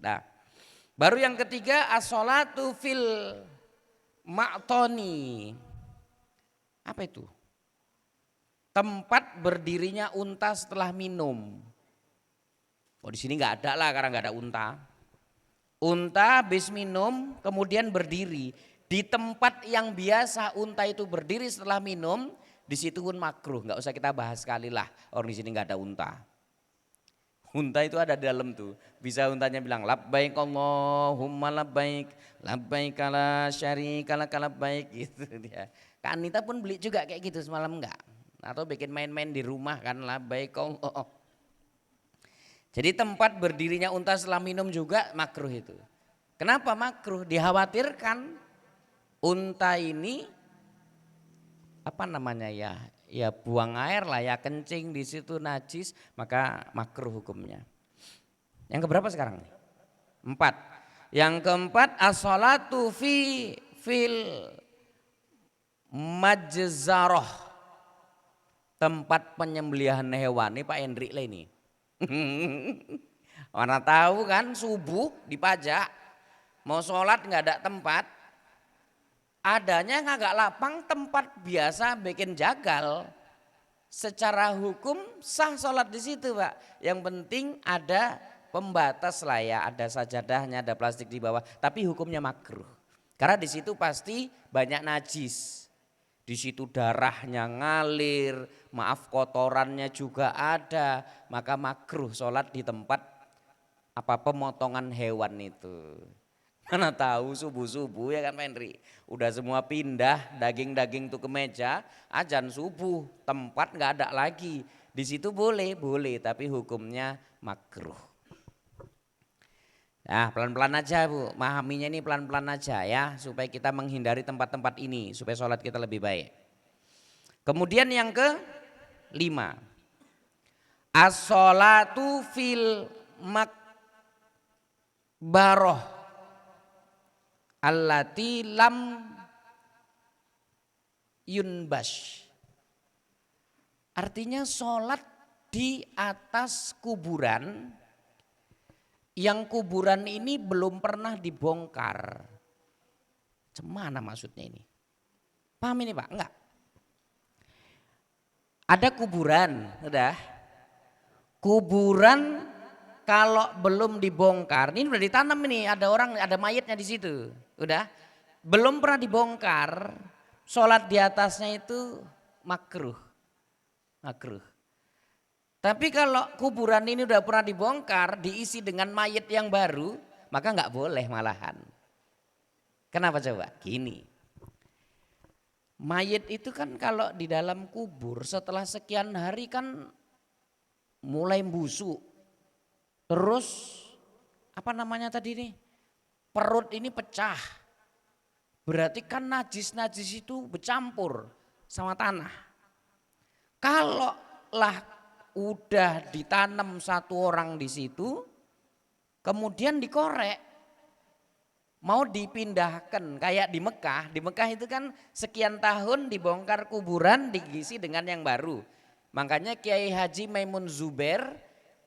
Nah, baru yang ketiga as-sholatu fil ma'toni. Apa itu? Tempat berdirinya unta setelah minum. Oh di sini nggak ada lah karena nggak ada unta. Unta habis minum kemudian berdiri di tempat yang biasa unta itu berdiri setelah minum, di situ pun makruh, nggak usah kita bahas sekali lah. Orang di sini nggak ada unta. Unta itu ada di dalam tuh. Bisa untanya bilang labbaik Allahumma labbaik, labbaik la syarika lak labbaik gitu dia. Kak Anita pun beli juga kayak gitu semalam enggak? Atau bikin main-main di rumah kan labbaik Allah. Jadi tempat berdirinya unta setelah minum juga makruh itu. Kenapa makruh? Dikhawatirkan unta ini apa namanya ya? Ya buang air lah ya, kencing di situ najis, maka makruh hukumnya. Yang keberapa sekarang? 4. Yang keempat as-sholatu fil majzaroh, tempat penyembelihan hewan. Ini Pak Hendrik lah ini. Mana tahu kan subuh dipajak, mau sholat nggak ada tempat, adanya nggak lapang tempat biasa bikin jagal. Secara hukum sah sholat di situ Pak. Yang penting ada pembatas lah ya, ada sajadahnya, ada plastik di bawah. Tapi hukumnya makruh. Karena di situ pasti banyak najis. Di situ darahnya ngalir, maaf kotorannya juga ada, maka makruh sholat di tempat apa pemotongan hewan itu. Mana tahu subuh-subuh ya kan Pak Henry. Udah semua pindah daging-daging tuh ke meja, azan subuh, tempat nggak ada lagi. Di situ boleh, boleh tapi hukumnya makruh. Nah pelan-pelan aja Bu, memahaminya ini pelan-pelan aja ya supaya kita menghindari tempat-tempat ini supaya sholat kita lebih baik. Kemudian yang ke-5, as-sholatu fil makbaroh allati lam yunbash. Artinya sholat di atas kuburan yang kuburan ini belum pernah dibongkar. Cemana maksudnya ini? Paham ini Pak? Enggak. Ada kuburan, udah. Kuburan kalau belum dibongkar, ini udah ditanam ini, ada orang, ada mayatnya di situ, udah. Belum pernah dibongkar, sholat di atasnya itu makruh, makruh. Tapi kalau kuburan ini udah pernah dibongkar, diisi dengan mayat yang baru, maka nggak boleh malahan. Kenapa coba? Gini, mayat itu kan kalau di dalam kubur setelah sekian hari kan mulai busuk, terus apa namanya tadi nih, perut ini pecah, berarti kan najis-najis itu bercampur sama tanah. Kalau lah udah ditanam satu orang di situ, kemudian dikorek, mau dipindahkan kayak di Mekah itu kan sekian tahun dibongkar kuburan diisi dengan yang baru. Makanya Kiai Haji Maimun Zubair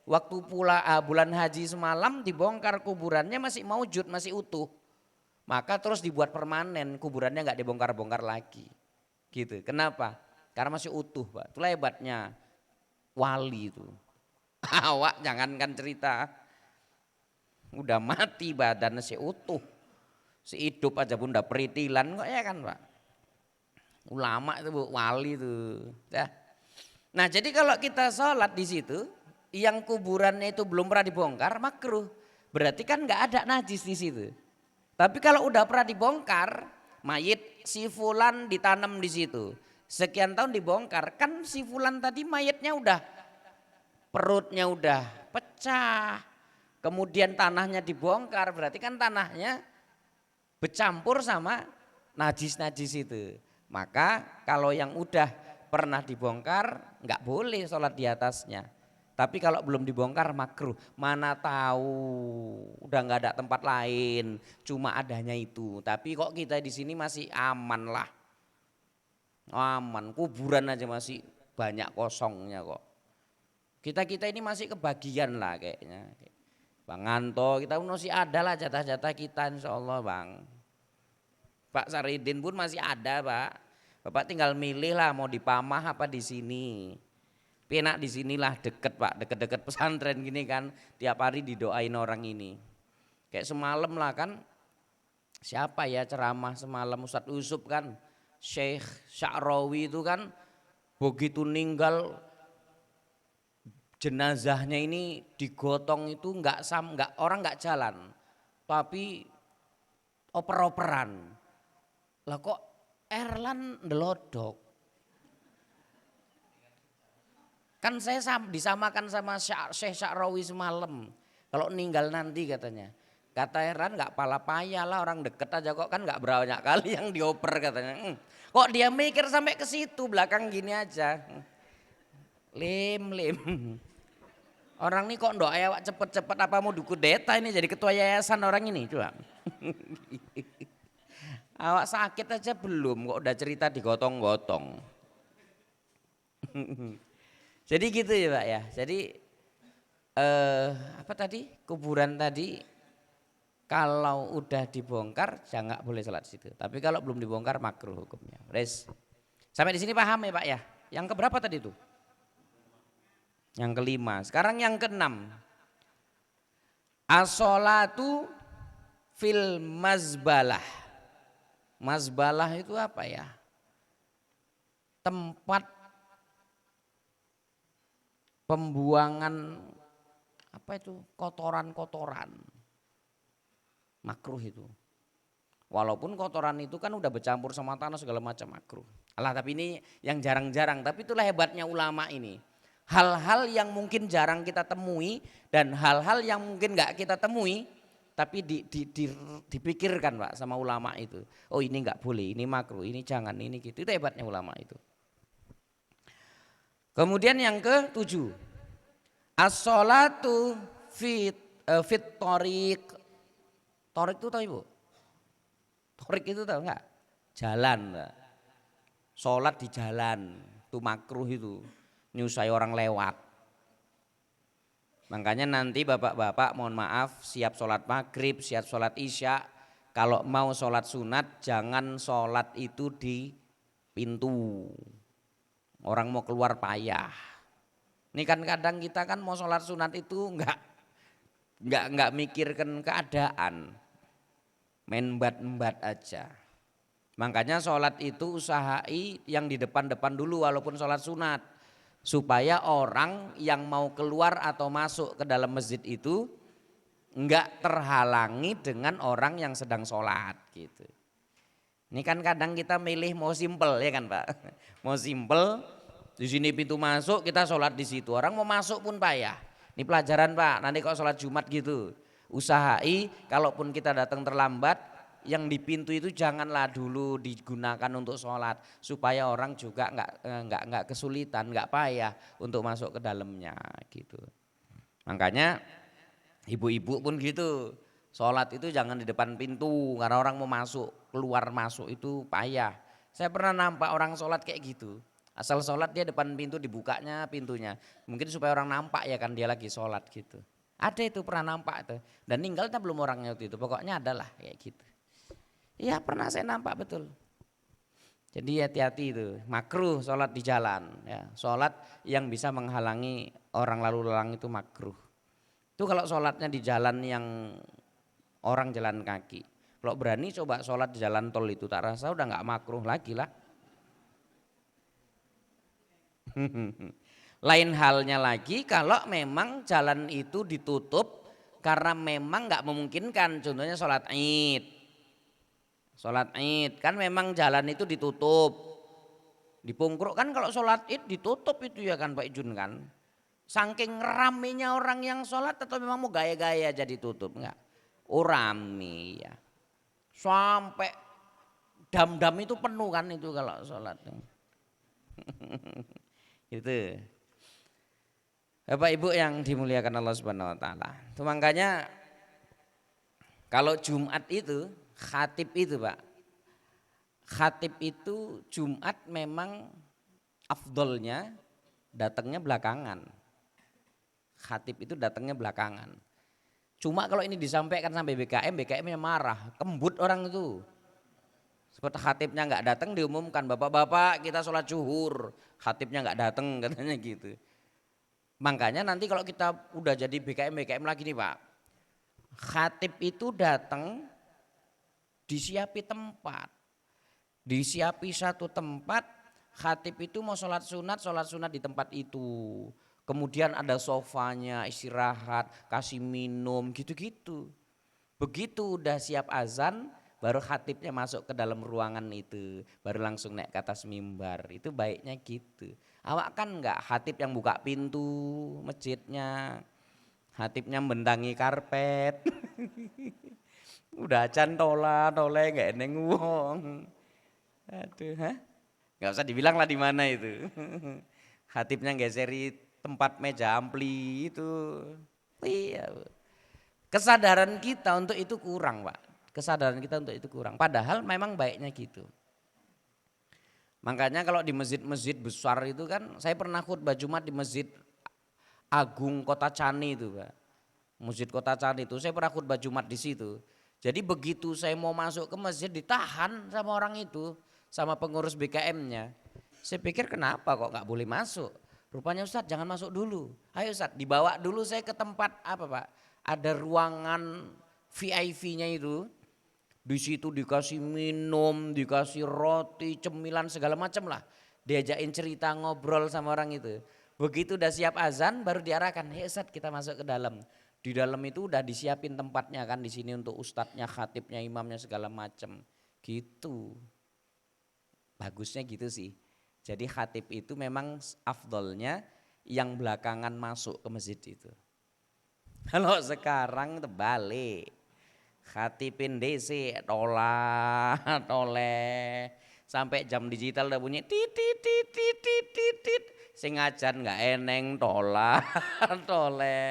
waktu pula bulan haji semalam dibongkar kuburannya masih maujud, masih utuh. Maka terus dibuat permanen, kuburannya nggak dibongkar-bongkar lagi. Gitu. Kenapa? Karena masih utuh, Pak. Itulah hebatnya wali itu. Awak jangankan cerita, udah mati badan masih utuh. Sehidup aja pun udah peritilan kok ya kan Pak. Ulama itu Bu, wali itu. Ya. Nah jadi kalau kita sholat di situ, yang kuburannya itu belum pernah dibongkar makruh. Berarti kan nggak ada najis di situ. Tapi kalau udah pernah dibongkar, mayit si fulan ditanam di situ. Sekian tahun dibongkar, kan si fulan tadi mayitnya udah perutnya udah pecah. Kemudian tanahnya dibongkar, berarti kan tanahnya bercampur sama najis-najis itu. Maka kalau yang udah pernah dibongkar nggak boleh sholat di atasnya. Tapi kalau belum dibongkar makruh. Mana tahu udah nggak ada tempat lain, cuma adanya itu. Tapi kok kita di sini masih aman lah, aman. Kuburan aja masih banyak kosongnya kok. Kita ini masih kebagian lah kayaknya. Bang Anto, kita masih ada lah jatah-jatah kita insya Allah Bang. Pak Saridin pun masih ada Pak. Bapak tinggal milih lah mau di Pamah apa di sini. Enak di sinilah deket Pak, deket-deket pesantren gini kan. Tiap hari didoain orang ini. Kayak semalam lah kan, siapa ya ceramah semalam Ustadz Usup kan. Syekh Sya'rawi itu kan begitu ninggal jenazahnya ini digotong itu nggak orang nggak jalan. Tapi oper-operan. Lah kok Erlan ndelodok. Kan saya disamakan sama Syekh Sya'rawi semalam. Kalau meninggal nanti katanya. Kata Erlan nggak pala payah lah orang deket aja kok kan nggak banyak kali yang dioper katanya. Kok dia mikir sampai ke situ belakang gini aja. Lim. Orang ini kok doa ya cepet-cepet apa mau dukudeta ini jadi ketua yayasan orang ini coba. Awak sakit aja belum kok udah cerita digotong-gotong. Jadi gitu ya Pak ya. Jadi apa tadi kuburan tadi kalau udah dibongkar jangan boleh sholat di situ. Tapi kalau belum dibongkar makruh hukumnya. Res. Sampai di sini paham ya Pak ya. Yang keberapa tadi itu? Yang kelima. Sekarang yang keenam. As-sholatu fil mazbalah. Mazbalah itu apa ya? Tempat pembuangan apa itu kotoran-kotoran. Makruh itu. Walaupun kotoran itu kan udah bercampur sama tanah segala macam makruh. Alah tapi ini yang jarang-jarang, tapi itulah hebatnya ulama ini. Hal-hal yang mungkin jarang kita temui dan hal-hal yang mungkin nggak kita temui tapi dipikirkan Pak sama ulama itu. Oh ini nggak boleh, ini makruh, ini jangan, ini gitu. Itu hebatnya ulama itu. Kemudian yang ke-7. As-sholatu fit torik. Torik itu tahu Ibu? Torik itu tahu enggak? Jalan. Sholat di jalan. Itu makruh itu. Nyusai orang lewat. Makanya nanti bapak-bapak mohon maaf siap sholat maghrib, siap sholat isya. Kalau mau sholat sunat jangan sholat itu di pintu. Orang mau keluar payah. Ini kan kadang kita kan mau sholat sunat itu enggak mikirkan keadaan. Main embat-embat aja. Makanya sholat itu usahai yang di depan-depan dulu walaupun sholat sunat. Supaya orang yang mau keluar atau masuk ke dalam masjid itu enggak terhalangi dengan orang yang sedang sholat gitu. Ini kan kadang kita milih mau simpel ya kan Pak. Mau simpel di sini pintu masuk kita sholat di situ. Orang mau masuk pun payah. Ini pelajaran Pak. Nanti kalau sholat Jumat gitu. Usahai kalaupun kita datang terlambat yang di pintu itu janganlah dulu digunakan untuk sholat supaya orang juga nggak kesulitan, nggak payah untuk masuk ke dalamnya gitu. Makanya ibu-ibu pun gitu. Sholat itu jangan di depan pintu karena orang mau masuk, keluar masuk itu payah. Saya pernah nampak orang sholat kayak gitu. Asal sholat dia depan pintu dibukanya pintunya. Mungkin supaya orang nampak ya kan dia lagi sholat gitu. Ada itu pernah nampak tuh. Dan ninggalnya belum orangnya waktu itu. Pokoknya adalah kayak gitu. Iya pernah saya nampak betul. Jadi hati-hati itu. Makruh sholat di jalan. Ya. Sholat yang bisa menghalangi orang lalu lalang itu makruh. Itu kalau sholatnya di jalan yang orang jalan kaki. Kalau berani coba sholat di jalan tol itu tak rasa udah nggak makruh lagi lah. Lain halnya lagi kalau memang jalan itu ditutup karena memang nggak memungkinkan. Contohnya sholat Id. Sholat Id kan memang jalan itu ditutup. Di Pungkruk kan kalau sholat Id ditutup itu ya kan Pak Ijun kan. Saking ramenya orang yang sholat atau memang mau gaya-gaya jadi tutup enggak? Oh rame ya. Sampai dam-dam itu penuh kan itu kalau sholat. Itu. Bapak Ibu yang dimuliakan Allah Subhanahu wa taala. Itu makanya kalau Jumat itu khatib itu Pak. Khatib itu Jumat memang afdolnya datangnya belakangan. Khatib itu datangnya belakangan. Cuma kalau ini disampaikan sampai BKM, BKM-nya marah, kembut orang itu. Seperti khatibnya nggak datang diumumkan, bapak-bapak kita sholat zuhur, khatibnya nggak datang katanya gitu. Makanya nanti kalau kita udah jadi BKM lagi nih Pak, khatib itu datang disiapi tempat, disiapi satu tempat, khatib itu mau sholat sunat di tempat itu. Kemudian ada sofanya, istirahat, kasih minum gitu-gitu. Begitu udah siap azan, baru khatibnya masuk ke dalam ruangan itu, baru langsung naik ke atas mimbar. Itu baiknya gitu. Awak kan enggak khatib yang buka pintu masjidnya, khatibnya bentangi karpet. Udah acan tole enggak eneng wong. Aduh, hah? Enggak usah dibilang lah di mana itu. Khatibnya geseri tempat meja ampli itu. Iya. Kesadaran kita untuk itu kurang, Pak. Kesadaran kita untuk itu kurang. Padahal memang baiknya gitu. Makanya kalau di masjid-masjid besar itu kan, saya pernah khutbah Jumat di Masjid Agung Kota Cani itu, Pak. Masjid Kota Cani itu saya pernah khutbah Jumat di situ. Jadi begitu saya mau masuk ke masjid ditahan sama orang itu, sama pengurus BKM-nya. Saya pikir kenapa kok nggak boleh masuk? Rupanya Ustadz jangan masuk dulu. Ayo Ustadz dibawa dulu saya ke tempat apa Pak? Ada ruangan VIP-nya itu. Di situ dikasih minum, dikasih roti, cemilan segala macam lah. Diajakin cerita ngobrol sama orang itu. Begitu udah siap azan baru diarahkan, "Hei Ustadz kita masuk ke dalam." Di dalam itu udah disiapin tempatnya kan di sini untuk ustadznya, khatibnya, imamnya segala macam. Gitu. Bagusnya gitu sih. Jadi khatib itu memang afdolnya yang belakangan masuk ke masjid itu. Kalau sekarang terbalik. Khatipin DC toleh sampai jam digital udah bunyi tit tit tit tit tit tit tit. Sing ngajan nggak eneng toleh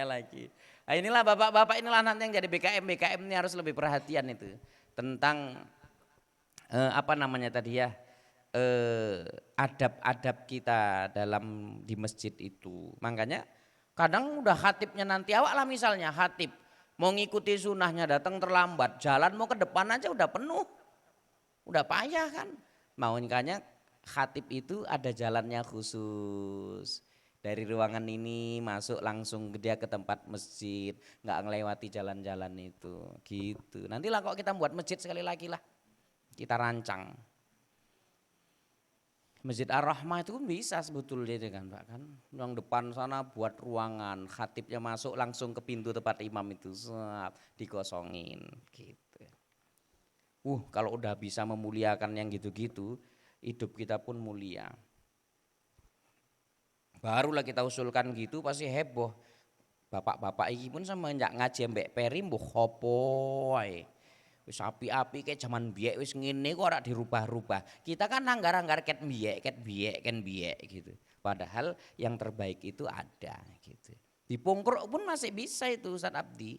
lagi. Nah inilah bapak-bapak inilah nanti yang jadi BKM ini harus lebih perhatian itu tentang apa namanya tadi ya, adab-adab kita dalam di masjid itu. Makanya kadang udah khatibnya nanti awak lah misalnya khatib mau ngikuti sunahnya datang terlambat, jalan mau ke depan aja udah penuh, udah payah kan. Makanya khatib itu ada jalannya khusus. Dari ruangan ini masuk langsung dia ke tempat masjid, nggak ngelewati jalan-jalan itu, gitu. Nantilah kok kita buat masjid sekali lagi lah, kita rancang. Masjid Ar-Rahmah itu kan bisa sebetulnya itu kan Pak kan. Yang depan sana buat ruangan, khatibnya masuk langsung ke pintu tempat imam itu, dikosongin gitu. Kalau udah bisa memuliakan yang gitu-gitu, hidup kita pun mulia. Barulah kita usulkan gitu pasti heboh. Bapak-bapak ini pun sama ngaji mbek Peri mbuh khopo wae. Wis api-api kayak zaman biek wis ngene kok ora dirubah-rubah. Kita kan anggar-anggar ket biek gitu. Padahal yang terbaik itu ada gitu. Di Pungkur pun masih bisa itu Ustaz Abdi.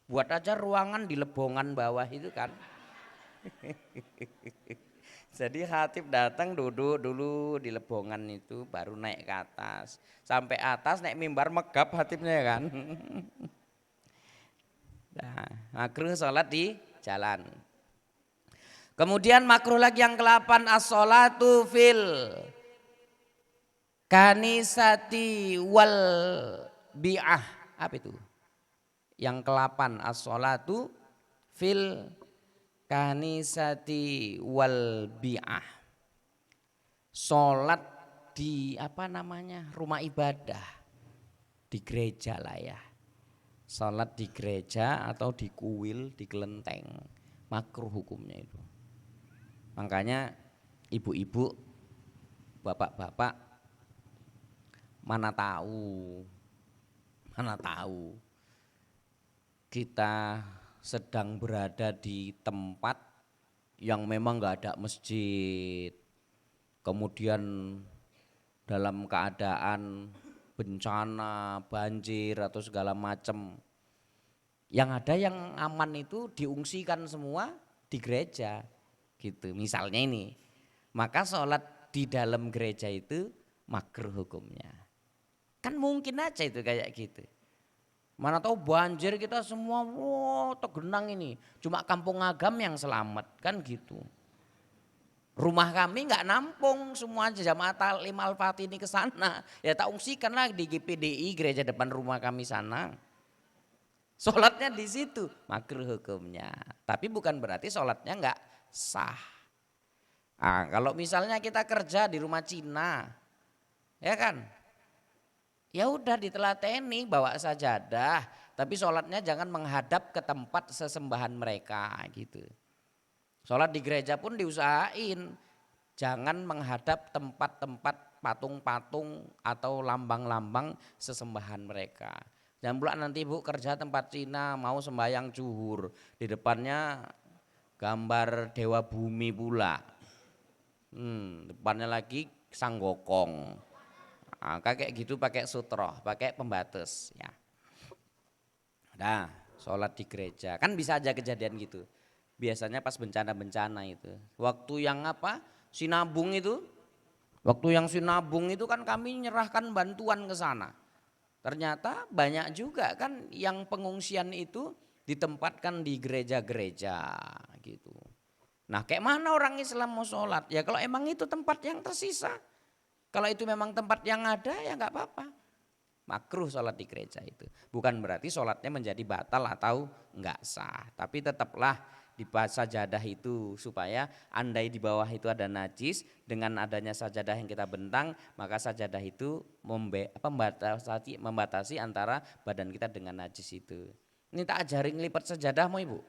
Buat aja ruangan di lebongan bawah itu kan. Jadi khatib datang duduk dulu di lebongan itu baru naik ke atas. Sampai atas naik mimbar megap khatibnya kan. Nah, makruh sholat di jalan. Kemudian makruh lagi yang ke-8 as-sholatu fil kanisati wal bi'ah. Apa itu? Yang ke-8 as-sholatu fil kanisati wal bi'ah. Sholat di apa namanya rumah ibadah, di gereja lah ya. Sholat di gereja atau di kuil, di kelenteng, makruh hukumnya itu. Makanya ibu-ibu, bapak-bapak mana tahu kita sedang berada di tempat yang memang nggak ada masjid, kemudian dalam keadaan bencana, banjir atau segala macam. Yang ada yang aman itu diungsikan semua di gereja gitu. Misalnya ini, maka sholat di dalam gereja itu makruh hukumnya. Kan mungkin aja itu kayak gitu. Mana tahu banjir kita semua, wow, tergenang ini. Cuma Kampung Agam yang selamat, kan gitu. Rumah kami nggak nampung semua jamaah Taklim Al-Fatih ini ke sana. Ya tak ungsikan lah di GPDI gereja depan rumah kami sana. Sholatnya di situ, makruh hukumnya. Tapi bukan berarti sholatnya nggak sah. Nah, kalau misalnya kita kerja di rumah Cina, ya kan? Ya udah ditelateni bawa sajadah, tapi sholatnya jangan menghadap ke tempat sesembahan mereka gitu. Sholat di gereja pun diusahain, jangan menghadap tempat-tempat patung-patung atau lambang-lambang sesembahan mereka. Jangan pula nanti ibu kerja tempat Cina mau sembahyang zuhur, di depannya gambar dewa bumi pula, depannya lagi sang gokong. Nah, kayak gitu pakai sutroh, pakai pembatas ya. Nah, sholat di gereja kan bisa aja kejadian gitu. Biasanya pas bencana-bencana itu. Waktu yang apa? Sinabung itu. Waktu yang Sinabung itu kan kami nyerahkan bantuan ke sana. Ternyata banyak juga kan yang pengungsian itu ditempatkan di gereja-gereja gitu. Nah, kayak mana orang Islam mau sholat? Ya kalau emang itu tempat yang tersisa. Kalau itu memang tempat yang ada ya nggak apa-apa. Makruh sholat di gereja itu. Bukan berarti sholatnya menjadi batal atau nggak sah. Tapi tetaplah di sajadah itu supaya andai di bawah itu ada najis, dengan adanya sajadah yang kita bentang maka sajadah itu membatasi antara badan kita dengan najis itu. Ini tak ajarin ngelipat sajadah mau ibu.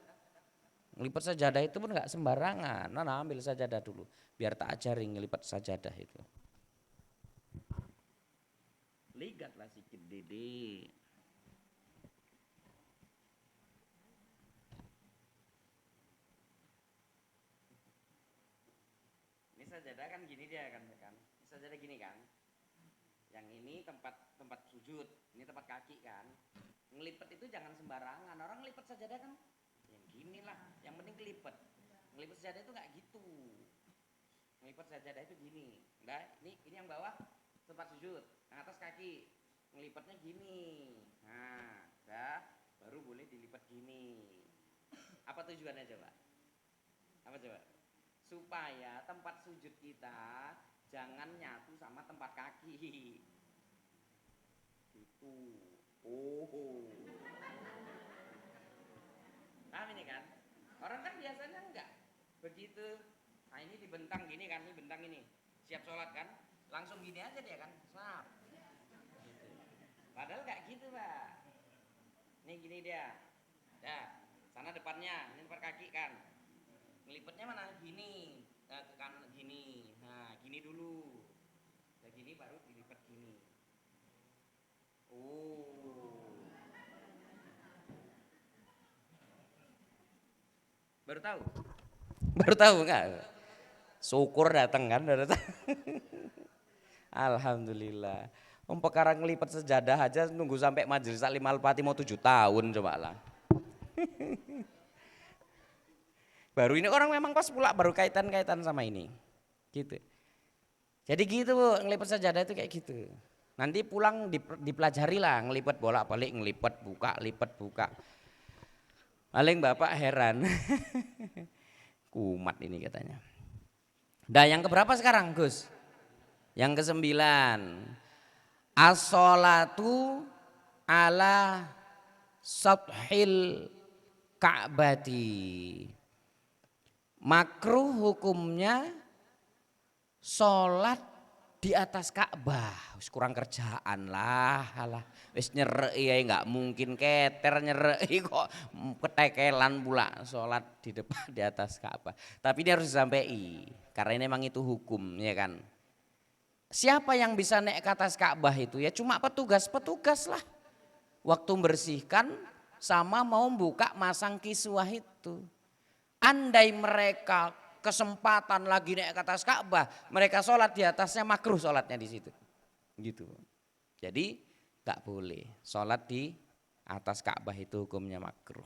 Ngelipat sajadah itu pun nggak sembarangan. Nah, ambil sajadah dulu biar tak ajarin ngelipat sajadah itu. Ligatlah sikit dede. Ini sajadah kan gini dia kan. Ini sajadah gini kan. Yang ini tempat sujud, ini tempat kaki kan. Ngelipet itu jangan sembarangan. Orang ngelipet sajadah kan yang gini lah, yang penting kelipet. Ngelipet sajadah itu nggak gitu. Ngelipet sajadah itu gini. Nah, ini yang bawah tempat sujud, yang atas kaki. Ngelipatnya gini. Nah, udah baru boleh dilipat gini. Apa tujuannya coba? Apa coba? Supaya tempat sujud kita jangan nyatu sama tempat kaki. Gitu. Oh. Paham ini kan? Orang kan biasanya enggak begitu. Nah, ini dibentang gini kan, ini bentang ini. Siap sholat kan? Langsung gini aja dia kan. Snap. Padahal gak gitu Pak. Ini gini dia. Dah, sana depannya, ini depan kaki kan. Ngelipetnya mana? Gini. Nah, ke kanan gini. Nah, gini dulu. Udah gini baru dilipat gini. Oh. Baru tahu? Baru tahu enggak? Syukur datang kan. Alhamdulillah. Perkara ngelipat sejadah aja nunggu sampai majelis taklim Al-Fatih mau 7 tahun coba lah. Baru ini orang memang pas pula baru kaitan-kaitan sama ini. Gitu. Jadi gitu Bu, ngelipat sejadah itu kayak gitu. Nanti pulang dipelajari lah ngelipat bolak-balik, ngelipat buka, lipat buka. Paling Bapak heran. Kumat ini katanya. Nah, yang keberapa sekarang Gus? Yang ke-9. As-sholatu ala sathil ka'bati. Makruh hukumnya sholat di atas Ka'bah. Wis kurang kerjaan lah. Wis nyerei ya nggak mungkin keter nyerei kok ketekelan pula sholat di depan di atas Ka'bah. Tapi ini harus disampaikan karena ini memang itu hukum ya kan. Siapa yang bisa naik ke atas Ka'bah itu ya cuma petugas lah. Waktu membersihkan sama mau buka masang kiswah itu. Andai mereka kesempatan lagi naik ke atas Ka'bah, mereka sholat di atasnya makruh sholatnya di situ. Gitu. Jadi nggak boleh sholat di atas Ka'bah itu hukumnya makruh.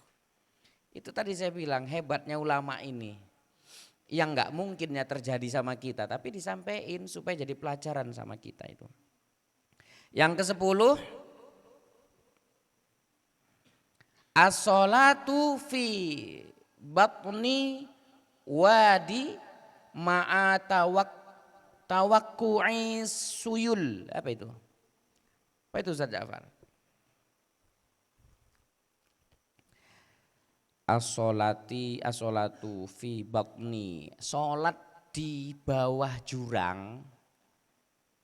Itu tadi saya bilang hebatnya ulama ini. Yang nggak mungkinnya terjadi sama kita, tapi disampaikan supaya jadi pelajaran sama kita itu. Yang ke-10, As-sholatu fi batni wadi ma'a tawakku'i suyul. Apa itu? Apa itu Ustaz Ja'far? As-sholatu fi batni. Sholat di bawah jurang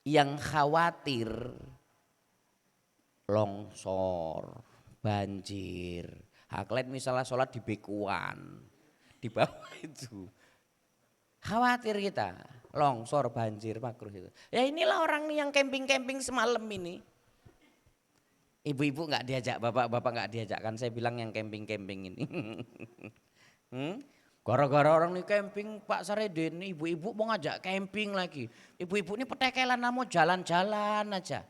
yang khawatir longsor, banjir. Kalian misalnya sholat di bekuan, di bawah itu. Khawatir kita, longsor, banjir, makruh itu. Ya inilah orang yang camping-camping semalam ini. Ibu-ibu nggak diajak, bapak-bapak nggak diajak kan saya bilang yang camping-camping ini. Gara-gara orang nih camping Pak Saredin, ibu-ibu mau ngajak camping lagi. Ibu-ibu ini petekelan mau jalan-jalan aja.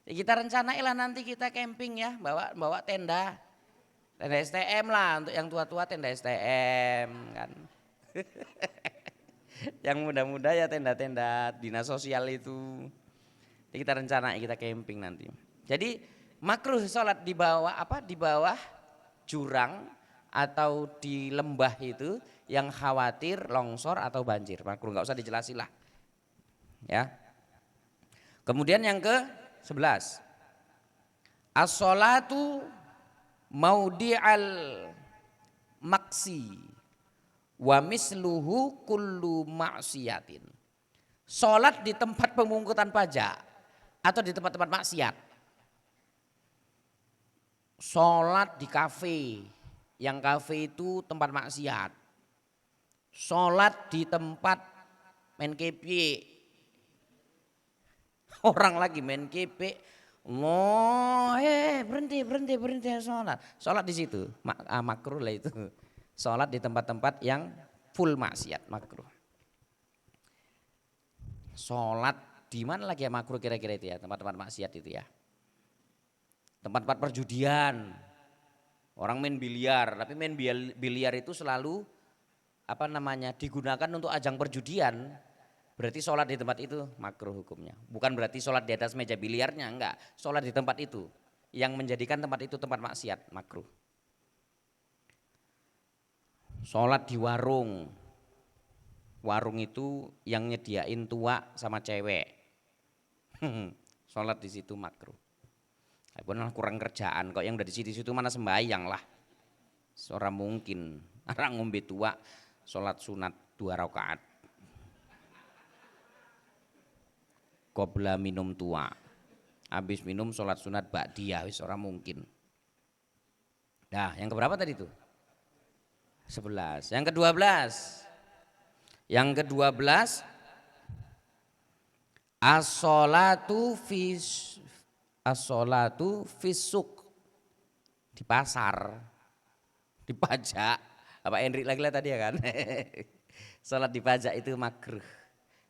Kita rencanain lah nanti kita camping ya, bawa tenda. Tenda STM lah untuk yang tua-tua tenda STM kan. Yang muda-muda ya tenda-tenda dinas sosial itu. Jadi kita rencanain kita camping nanti. Jadi makruh sholat di bawah di bawah jurang atau di lembah itu yang khawatir longsor atau banjir. Makruh, nggak usah dijelasin lah. Ya. Kemudian yang ke-11. As-sholatu maudi'al maksi wa misluhu kullu maksiatin. Sholat di tempat pemungutan pajak atau di tempat-tempat maksiat. Sholat di kafe, yang kafe itu tempat maksiat. Sholat di tempat main kepe, orang lagi main kepe, berhenti sholat di situ, makruh lah itu. Sholat di tempat-tempat yang full maksiat, makruh. Sholat di mana lagi ya makruh kira-kira itu ya, tempat-tempat maksiat itu ya. Tempat-tempat perjudian. Orang main biliar, tapi main biliar itu selalu digunakan untuk ajang perjudian. Berarti sholat di tempat itu makruh hukumnya. Bukan berarti sholat di atas meja biliarnya, enggak. Sholat di tempat itu yang menjadikan tempat itu tempat maksiat, makruh. Sholat di warung. Warung itu yang nyediain tua sama cewek. Sholat di situ makruh. Kurang kerjaan kok yang dari situ mana sembahyang lah. Seorang mungkin orang ngombe tua sholat sunat 2 rakaat. Qobla minum tua. Habis minum sholat sunat ba'diyah wis orang mungkin. Nah, yang keberapa tadi itu? 11. Yang ke-12. Yang ke-12 as-sholatu fisuk di pasar, di pajak. Apa Hendrik lagi lah tadi ya kan? Sholat di pajak itu makruh.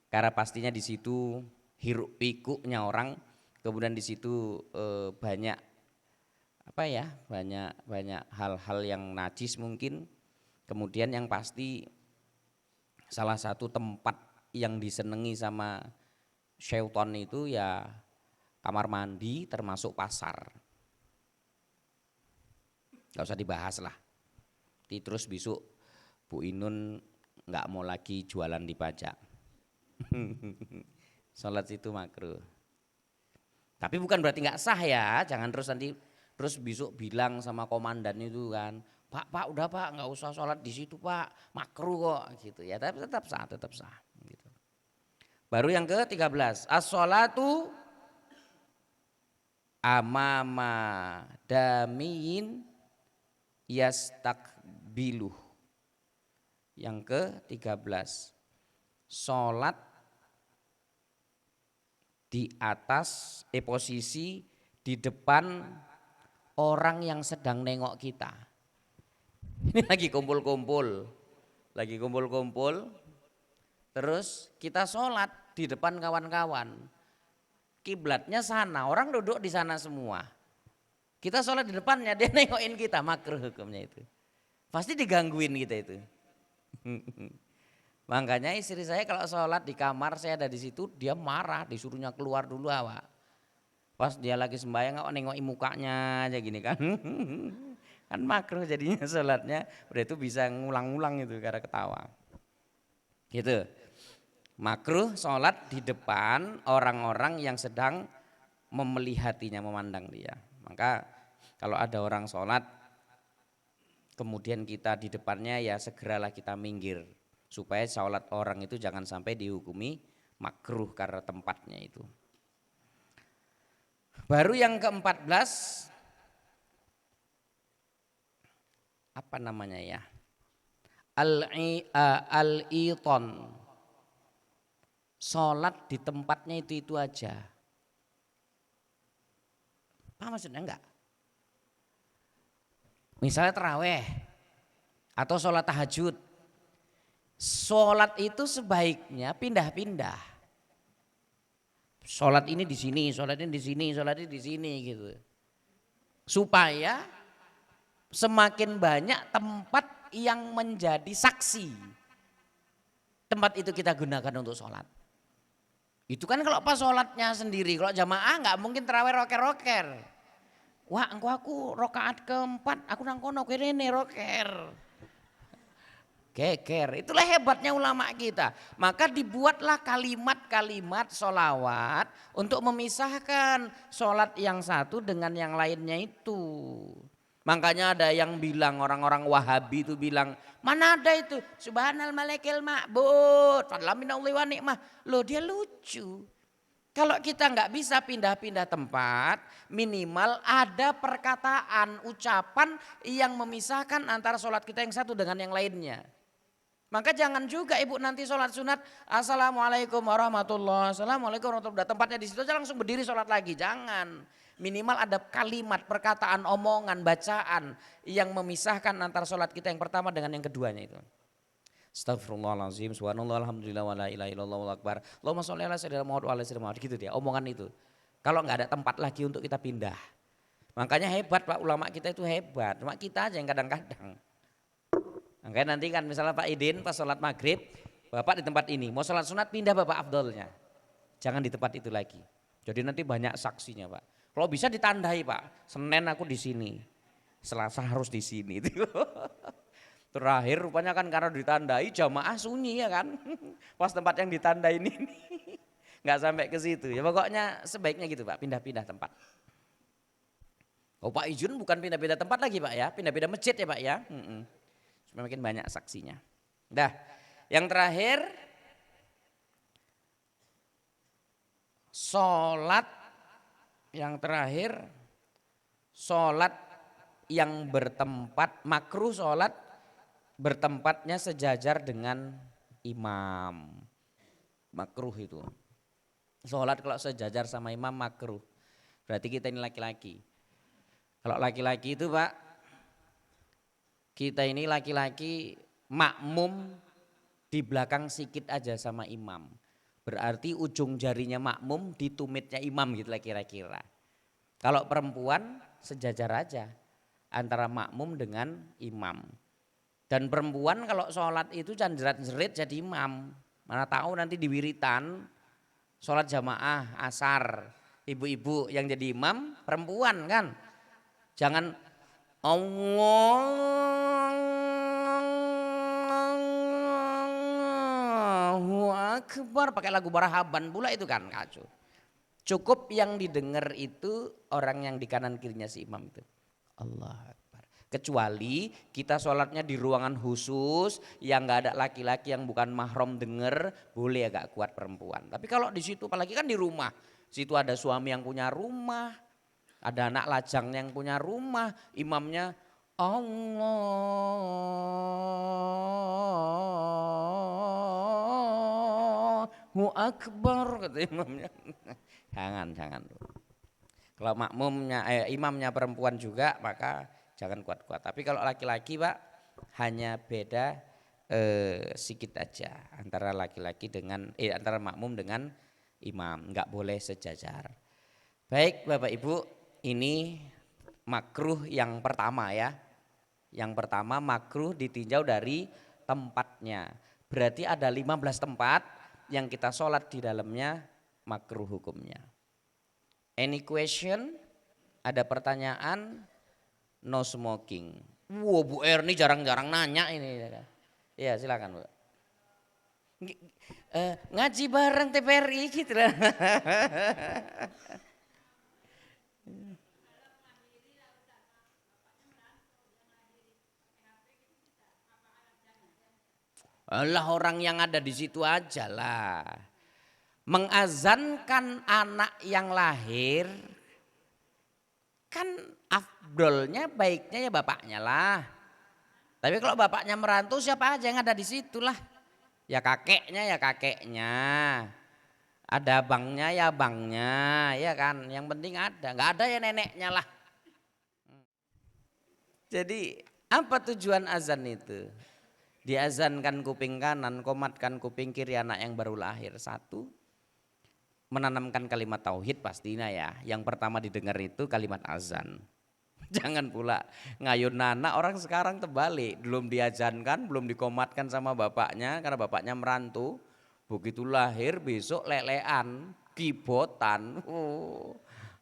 Karena pastinya di situ hiruk pikuknya orang, kemudian di situ banyak banyak hal-hal yang najis mungkin. Kemudian yang pasti salah satu tempat yang disenangi sama syaitan itu ya kamar mandi termasuk pasar. Gak usah dibahas lah. Terus besok Bu Inun gak mau lagi jualan di pajak. Sholat itu makruh. Tapi bukan berarti gak sah ya. Jangan terus besok bilang sama komandan itu kan, Pak udah Pak gak usah sholat di situ Pak, makruh kok gitu ya. Tapi tetap sah gitu. Baru yang ke-13, as-sholatu amama damiin yastakbiluh. Yang ke-13, sholat di atas posisi di depan orang yang sedang nengok kita. Ini lagi kumpul-kumpul, terus kita sholat di depan kawan-kawan. Kiblatnya sana, orang duduk di sana semua. Kita sholat di depannya, dia nengokin kita, makruh hukumnya itu. Pasti digangguin kita itu. Makanya istri saya kalau sholat di kamar saya ada di situ, dia marah, disuruhnya keluar dulu awak. Pas dia lagi sembahyang kok nengoki mukanya aja gini kan. Kan makruh jadinya sholatnya, udah itu bisa ngulang-ngulang itu karena ketawa. Gitu. Makruh sholat di depan orang-orang yang sedang memelihatinya, memandang dia. Maka kalau ada orang sholat kemudian kita di depannya ya segeralah kita minggir. Supaya sholat orang itu jangan sampai dihukumi makruh karena tempatnya itu. Baru yang ke-14 apa namanya ya? Al-iton. Sholat di tempatnya itu aja. Apa maksudnya enggak? Misalnya terawih atau sholat tahajud. Sholat itu sebaiknya pindah-pindah. Sholat ini di sini, sholat ini di sini, sholat ini di sini gitu. Supaya semakin banyak tempat yang menjadi saksi. Tempat itu kita gunakan untuk sholat. Itu kan kalau pas sholatnya sendiri, kalau jamaah nggak mungkin terawih roker-roker. Wah engkau aku rokaat keempat, aku nang kono kene roker. Geger, itulah hebatnya ulama kita. Maka dibuatlah kalimat-kalimat sholawat untuk memisahkan sholat yang satu dengan yang lainnya itu. Makanya ada yang bilang, orang-orang Wahabi itu bilang, mana ada itu subhanal malakil ma'bud fadlan minallahi wa ni'mah. Loh dia lucu. Kalau kita nggak bisa pindah-pindah tempat, minimal ada perkataan, ucapan yang memisahkan antara sholat kita yang satu dengan yang lainnya. Maka jangan juga ibu nanti sholat sunat, assalamualaikum warahmatullahi wabarakatuh, assalamualaikum warahmatullahi wabarakatuh, tempatnya di situ aja langsung berdiri sholat lagi, jangan. Minimal ada kalimat, perkataan, omongan, bacaan yang memisahkan antara sholat kita yang pertama dengan yang keduanya itu. Astagfirullahaladzim, subhanallah, alhamdulillah, wa la ilaha illallah, wallahu akbar. Allahumma sholli ala sayyidina Muhammad wa ala sayyidina Muhammad, gitu dia, omongan itu. Kalau nggak ada tempat lagi untuk kita pindah. Makanya hebat Pak, ulama kita itu hebat, cuma kita aja yang kadang-kadang. Makanya nanti kan misalnya Pak Idin pas sholat maghrib, Bapak di tempat ini, mau sholat sunat pindah Bapak afdolnya. Jangan di tempat itu lagi. Jadi nanti banyak saksinya Pak. Kalau bisa ditandai Pak, Senin aku di sini, Selasa harus di sini. Terakhir rupanya kan karena ditandai jamaah sunyi ya kan. Pas tempat yang ditandai ini nggak sampai ke situ. Ya pokoknya sebaiknya gitu Pak, pindah-pindah tempat. Oh Pak Ijun bukan pindah-pindah tempat lagi Pak ya, pindah-pindah masjid ya Pak ya. Semakin banyak saksinya. Dah, yang terakhir sholat yang bertempat, makruh sholat bertempatnya sejajar dengan imam. Makruh itu. Sholat kalau sejajar sama imam makruh. Berarti kita ini laki-laki. Kalau laki-laki itu Pak, kita ini laki-laki makmum di belakang sikit aja sama imam. Berarti ujung jarinya makmum di tumitnya imam gitu lah kira-kira. Kalau perempuan sejajar aja antara makmum dengan imam. Dan perempuan kalau sholat itu jangan jerat-jerit jadi imam. Mana tahu nanti di wiritan sholat jamaah asar. Ibu-ibu yang jadi imam perempuan kan. Jangan Allahu Akbar pakai lagu marhaban pula itu kan kacau. Cukup yang didengar itu orang yang di kanan kirinya si imam itu. Allah Akbar. Kecuali kita sholatnya di ruangan khusus yang nggak ada laki-laki yang bukan mahram denger, boleh agak kuat perempuan. Tapi kalau di situ apalagi kan di rumah, situ ada suami yang punya rumah, ada anak lajang yang punya rumah, imamnya Allahu Akbar kata imamnya. Jangan. Kalau imamnya perempuan juga maka jangan kuat-kuat. Tapi kalau laki-laki Pak hanya beda sedikit aja antara laki-laki dengan antara makmum dengan imam, nggak boleh sejajar. Baik Bapak Ibu, ini makruh yang pertama ya. Yang pertama makruh ditinjau dari tempatnya. Berarti ada 15 tempat yang kita sholat di dalamnya makruh hukumnya. Any question? Ada pertanyaan? No smoking. Wow, Bu Erni jarang-jarang nanya ini. Ya silakan Bu. Ngaji bareng TPRI gitu lah. Alah orang yang ada di situ aja lah. Mengazankan anak yang lahir kan afdolnya baiknya ya bapaknya lah. Tapi kalau bapaknya merantau siapa aja yang ada di situ lah. Ya kakeknya ya kakeknya. Ada abangnya ya abangnya ya kan. Yang penting ada, nggak ada ya neneknya lah. Jadi apa tujuan azan itu? Diazankan kuping kanan, komatkan kuping kiri anak yang baru lahir. Satu, menanamkan kalimat tauhid pastinya ya. Yang pertama didengar itu kalimat azan. Jangan pula ngayun anak, orang sekarang terbalik. Belum diazankan, belum dikomatkan sama bapaknya karena bapaknya merantau. Begitu lahir besok lelean, kibotan.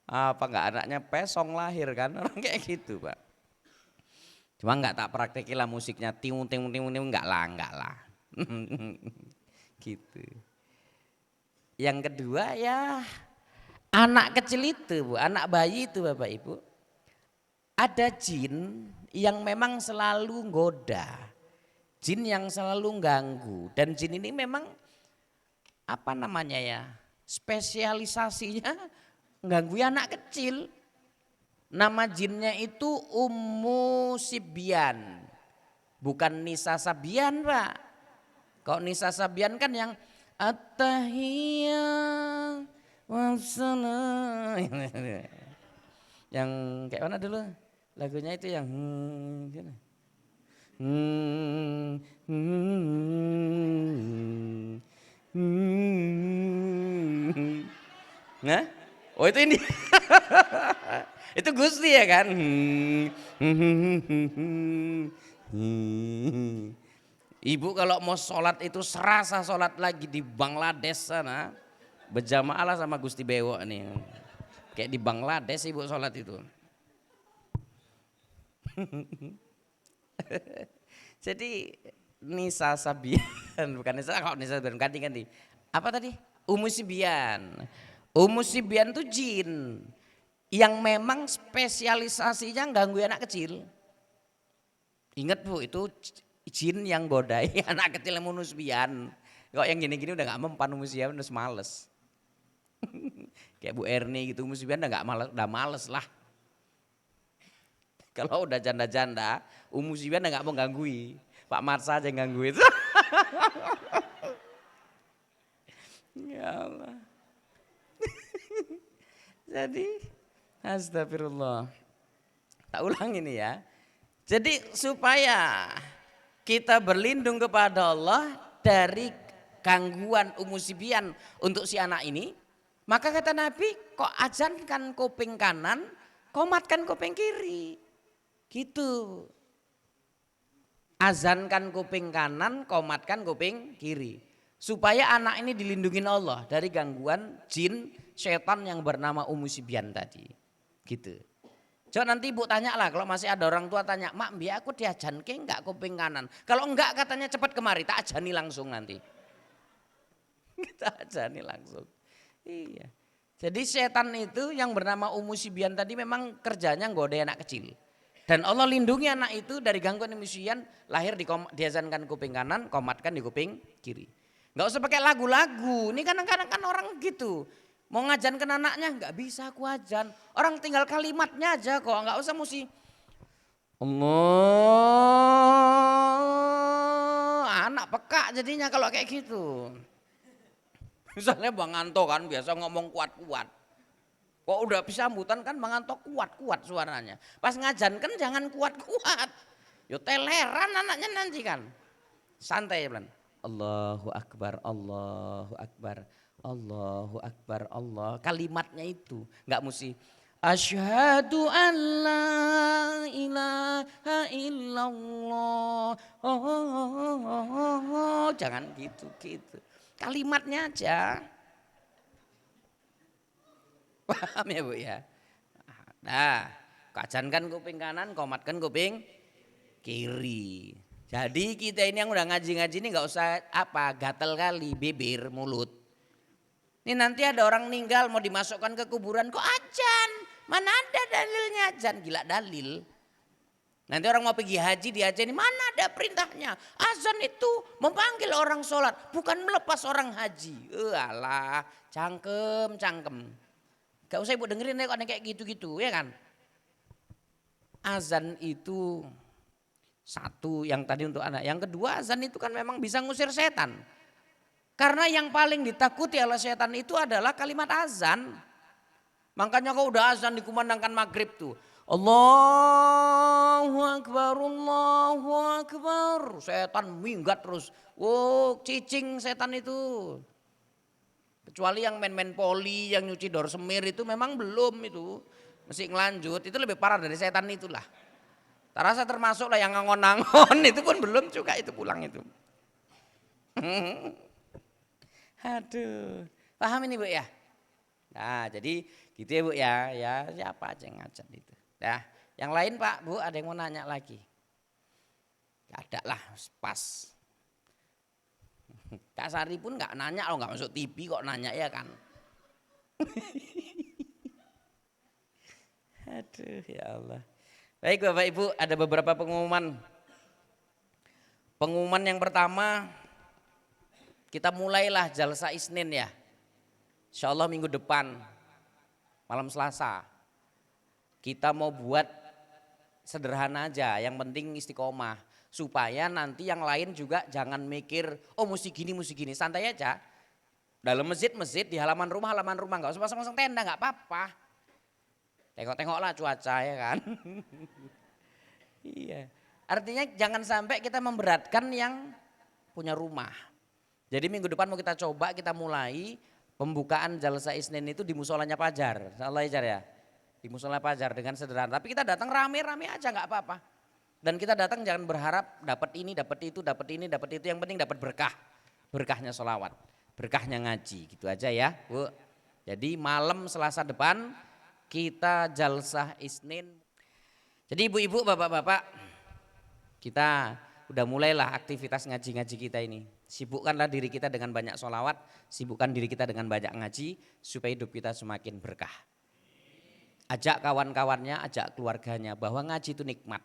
Apa enggak anaknya pesong lahir kan, orang kayak gitu Pak. Cuma enggak tak praktekin lah musiknya tiung tiung tiung tiung, enggak lah. Gitu. Yang kedua ya anak kecil itu Bu, anak bayi itu Bapak Ibu. Ada jin yang memang selalu goda, jin yang selalu ganggu, dan jin ini memang apa namanya ya, spesialisasinya ganggu anak kecil. Nama jinnya itu Ummu Sibyan, bukan Nisa Sabian Pak. Kalau Nisa Sabian kan yang At-tahiyat wassalam. Yang kayak mana dulu? Lagunya itu yang gitu. Nah, oh itu ini. Itu Gusti ya kan? Ibu kalau mau sholat itu serasa sholat lagi di Bangladesh sana, berjamaah lah sama Gusti Bewo nih. Kayak di Bangladesh ibu sholat itu. Jadi Nisa Sabian, bukan Nisa, kok Nisa Sabian ganti-ganti. Apa tadi? Ummu Sibyan. Ummu Sibyan itu jin yang memang spesialisasinya ganggu anak kecil. Ingat Bu, itu jin yang godai anak kecil yang Ummu Sibyan. Kok yang gini-gini udah gak mempan Ummu Sibyan, udah males. Kayak Bu Erni gitu, Ummu Sibyan udah males lah. Kalau udah janda-janda, Ummu Sibyan udah gak mau ganggui. Pak Marsa aja yang ganggu itu. Ya Allah. Jadi astagfirullah. Tak ulang ini ya. Jadi supaya kita berlindung kepada Allah dari gangguan Ummu Sibyan untuk si anak ini, maka kata Nabi, kok azankan kuping kanan, komatkan kuping kiri. Gitu. Azankan kuping kanan, komatkan kuping kiri. Supaya anak ini dilindungi Allah dari gangguan jin setan yang bernama Ummu Sibyan tadi. Gitu. Coba nanti ibu tanya lah, kalau masih ada orang tua tanya, mak biar aku diajanke enggak kuping kanan. Kalau enggak katanya cepat kemari, tak ajani langsung nanti. Kita ajani langsung. Iya. Jadi setan itu yang bernama Ummu Sibyan tadi memang kerjanya nggoda anak kecil. Dan Allah lindungi anak itu dari gangguan Ummu Sibyan, lahir diazankan kuping kanan, komatkan di kuping kiri. Enggak usah pakai lagu-lagu, ini kadang-kadang kan orang gitu. Mau ngajankan anaknya enggak bisa aku ajan. Orang tinggal kalimatnya aja kok, enggak usah mesti Allah. Anak peka jadinya kalau kayak gitu. Misalnya Bang Anto kan biasa ngomong kuat-kuat. Kok udah bisa sambutan kan Bang Anto kuat-kuat suaranya. Pas ngajan kan jangan kuat-kuat. Yo teleran anaknya nanti kan. Santai pelan. Allahu Akbar, Allahu Akbar, Allahu Akbar, Allah. Kalimatnya itu enggak mesti asyhadu an la ilaha illallah. Jangan gitu. Kalimatnya aja. Paham ya Bu ya? Nah, kajankan kuping kanan, komatkan kuping kiri. Jadi kita ini yang udah ngaji-ngaji ini nggak usah apa gatel kali bibir mulut. Ini nanti ada orang meninggal mau dimasukkan ke kuburan kok ajan. Mana ada dalilnya ajan, gila dalil. Nanti orang mau pergi haji diajani, mana ada perintahnya. Azan itu memanggil orang sholat, bukan melepas orang haji. Alah, cangkem, cangkem. Gak usah ibu dengerin deh kok kayak gitu-gitu ya kan. Azan itu satu yang tadi untuk anak. Yang kedua azan itu kan memang bisa ngusir setan. Karena yang paling ditakuti oleh setan itu adalah kalimat azan. Makanya kau udah azan dikumandangkan maghrib tuh. Allahu Akbar, Allahu Akbar. Setan minggat terus. Oh cicing setan itu. Kecuali yang main-main poli, yang nyuci dor semir itu memang belum itu. Mesti ngelanjut, itu lebih parah dari setan itulah. Terasa termasuk lah yang ngangon-ngangon itu pun belum juga itu pulang itu. Aduh, paham ini Bu ya? Nah jadi gitu ya Bu ya, ya siapa aja yang ngajak itu. Nah yang lain Pak Bu ada yang mau nanya lagi? Gak ada lah pas. Kak Sari pun gak nanya, kalau gak masuk TV kok nanya ya kan. Aduh ya Allah. Baik Bapak Ibu ada beberapa pengumuman. Pengumuman yang pertama kita mulailah Jalsa Isnin ya. Insya Allah minggu depan malam Selasa. Kita mau buat sederhana aja, yang penting istiqomah. Supaya nanti yang lain juga jangan mikir, oh mesti gini, santai aja. Dalam masjid di halaman rumah nggak usah pasang-pasang tenda, nggak apa-apa. Tengok-tengoklah cuaca ya kan. Iya. Artinya jangan sampai kita memberatkan yang punya rumah. Jadi minggu depan mau kita coba, kita mulai pembukaan Jalsa Isnin itu di musolanya Pajar. Salah ya. Di musola Pajar dengan sederhana. Tapi kita datang rame-rame aja nggak apa-apa. Dan kita datang jangan berharap dapat ini, dapat itu, dapat ini, dapat itu. Yang penting dapat berkah. Berkahnya sholawat, berkahnya ngaji gitu aja ya Bu. Jadi malam Selasa depan kita Jalsah Isnin. Jadi ibu-ibu, bapak-bapak, kita udah mulailah aktivitas ngaji-ngaji kita ini. Sibukkanlah diri kita dengan banyak sholawat, sibukkan diri kita dengan banyak ngaji supaya hidup kita semakin berkah. Ajak kawan-kawannya, ajak keluarganya bahwa ngaji itu nikmat.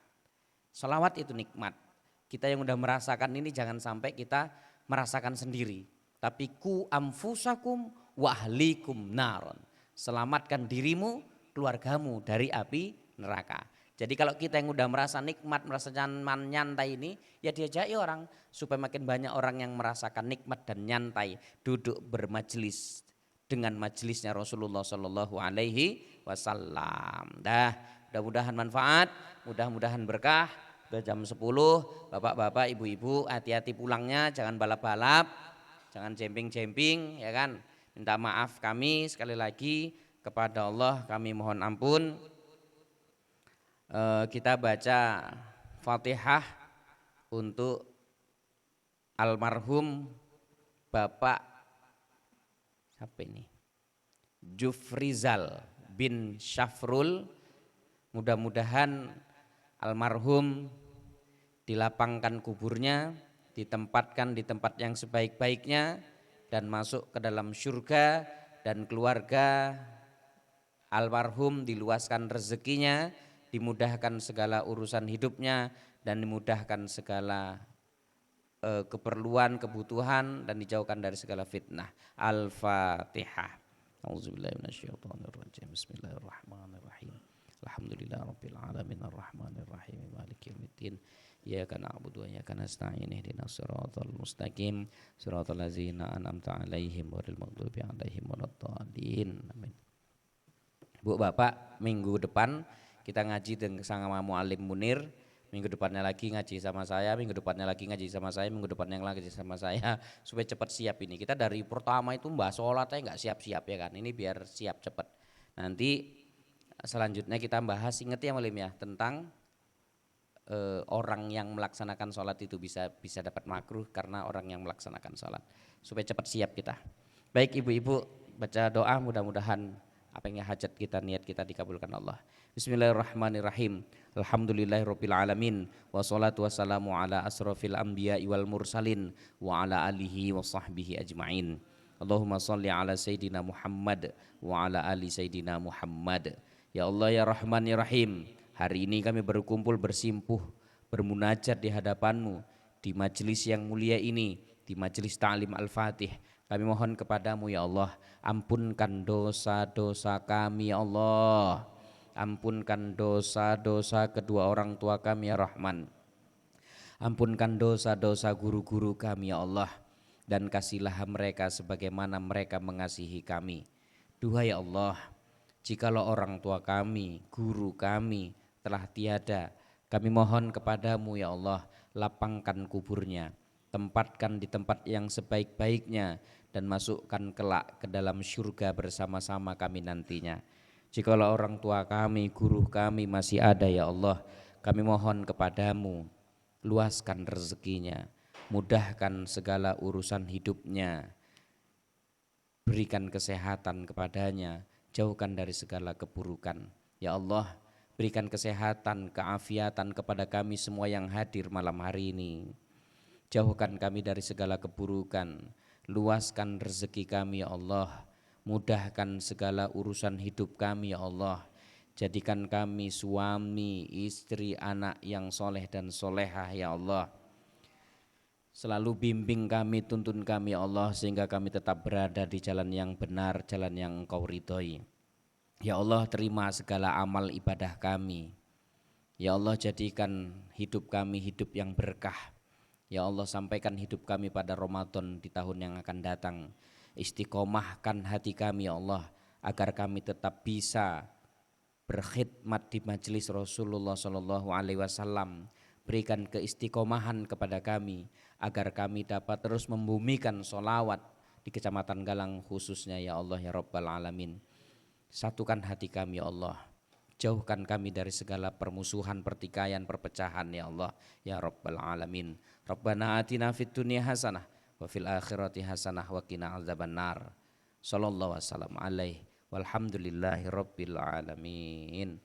Sholawat itu nikmat. Kita yang udah merasakan ini jangan sampai kita merasakan sendiri. Tapi ku amfusakum wa ahlikum naron. Selamatkan dirimu, keluargamu dari api neraka. Jadi kalau kita yang udah merasa nikmat, merasa nyaman, nyantai ini, ya diajaki orang supaya makin banyak orang yang merasakan nikmat dan nyantai duduk bermajelis dengan majelisnya Rasulullah Shallallahu Alaihi Wasallam. Dah, mudah-mudahan manfaat, mudah-mudahan berkah. Udah jam 10, bapak-bapak, ibu-ibu, hati-hati pulangnya, jangan balap-balap, jangan jemping-jemping, ya kan. Minta maaf kami sekali lagi kepada Allah, kami mohon ampun. Kita baca Fatihah untuk almarhum Bapak siapa ini? Jufrizal bin Syafrul. Mudah-mudahan almarhum dilapangkan kuburnya, ditempatkan di tempat yang sebaik-baiknya dan masuk ke dalam surga, dan keluarga almarhum diluaskan rezekinya, dimudahkan segala urusan hidupnya dan dimudahkan segala keperluan, kebutuhan dan dijauhkan dari segala fitnah. Al-Fatihah. Auzubillahi minasyaitonirrajim. Bismillahirrahmanirrahim. Alhamdulillahirabbil alamin arrahmanir rahim maliki yaumiddin. Iyyaka na'budu wa iyyaka nasta'in ihdinas siratal mustaqim siratal ladzina an'amta 'alaihim ghairil maghdubi 'alaihim waladdallin. Amin. Bu Bapak, minggu depan kita ngaji dengan sama Muallim Munir, minggu depannya lagi ngaji sama saya, minggu depannya lagi ngaji sama saya, minggu depannya lagi ngaji sama saya, supaya cepat siap ini. Kita dari pertama itu bahas sholat aja nggak siap-siap ya kan, ini biar siap cepat. Nanti selanjutnya kita bahas, inget ya Muallim ya, tentang orang yang melaksanakan sholat itu bisa dapat makruh karena orang yang melaksanakan sholat, supaya cepat siap kita. Baik ibu-ibu, baca doa mudah-mudahan Apa yang hajat kita, niat kita dikabulkan Allah. Bismillahirrahmanirrahim. Alhamdulillahirabbil alamin. Wassalatu wassalamu ala asrofil anbiya'i wal mursalin wa ala alihi wa sahbihi ajma'in. Allahumma salli ala sayyidina Muhammad wa ala ali sayyidina Muhammad. Ya Allah ya Rahman ya Rahim. Hari ini kami berkumpul bersimpuh, bermunajat di hadapan-Mu di majelis yang mulia ini, di majelis ta'lim Al-Fatih. Kami mohon kepadamu ya Allah, ampunkan dosa-dosa kami ya Allah. Ampunkan dosa-dosa kedua orang tua kami ya Rahman. Ampunkan dosa-dosa guru-guru kami ya Allah. Dan kasihlah mereka sebagaimana mereka mengasihi kami. Duhai Allah, jikalau orang tua kami, guru kami telah tiada, kami mohon kepadamu ya Allah, lapangkan kuburnya, tempatkan di tempat yang sebaik-baiknya, dan masukkan kelak ke dalam syurga bersama-sama kami nantinya. Jikalau orang tua kami, guru kami masih ada ya Allah, kami mohon kepadamu, luaskan rezekinya, mudahkan segala urusan hidupnya, berikan kesehatan kepadanya, jauhkan dari segala keburukan. Ya Allah, berikan kesehatan, keafiatan kepada kami semua yang hadir malam hari ini. Jauhkan kami dari segala keburukan, luaskan rezeki kami ya Allah, mudahkan segala urusan hidup kami ya Allah. Jadikan kami suami, istri, anak yang soleh dan solehah ya Allah. Selalu bimbing kami, tuntun kami ya Allah, sehingga kami tetap berada di jalan yang benar, jalan yang Engkau ridhoi. Ya Allah, terima segala amal ibadah kami. Ya Allah, jadikan hidup kami hidup yang berkah. Ya Allah, sampaikan hidup kami pada Ramadan di tahun yang akan datang. Istiqomahkan hati kami ya Allah, agar kami tetap bisa berkhidmat di majelis Rasulullah SAW. Berikan keistiqomahan kepada kami, agar kami dapat terus membumikan sholawat di Kecamatan Galang khususnya ya Allah ya Rabbal Alamin. Satukan hati kami ya Allah, jauhkan kami dari segala permusuhan, pertikaian, perpecahan ya Allah ya Rabbal Alamin. Rabbana atina fid dunya hasanah wa fil akhirati hasanah wa qina adzabannar. Sallallahu wasallam alaihi walhamdulillahi rabbil alamin.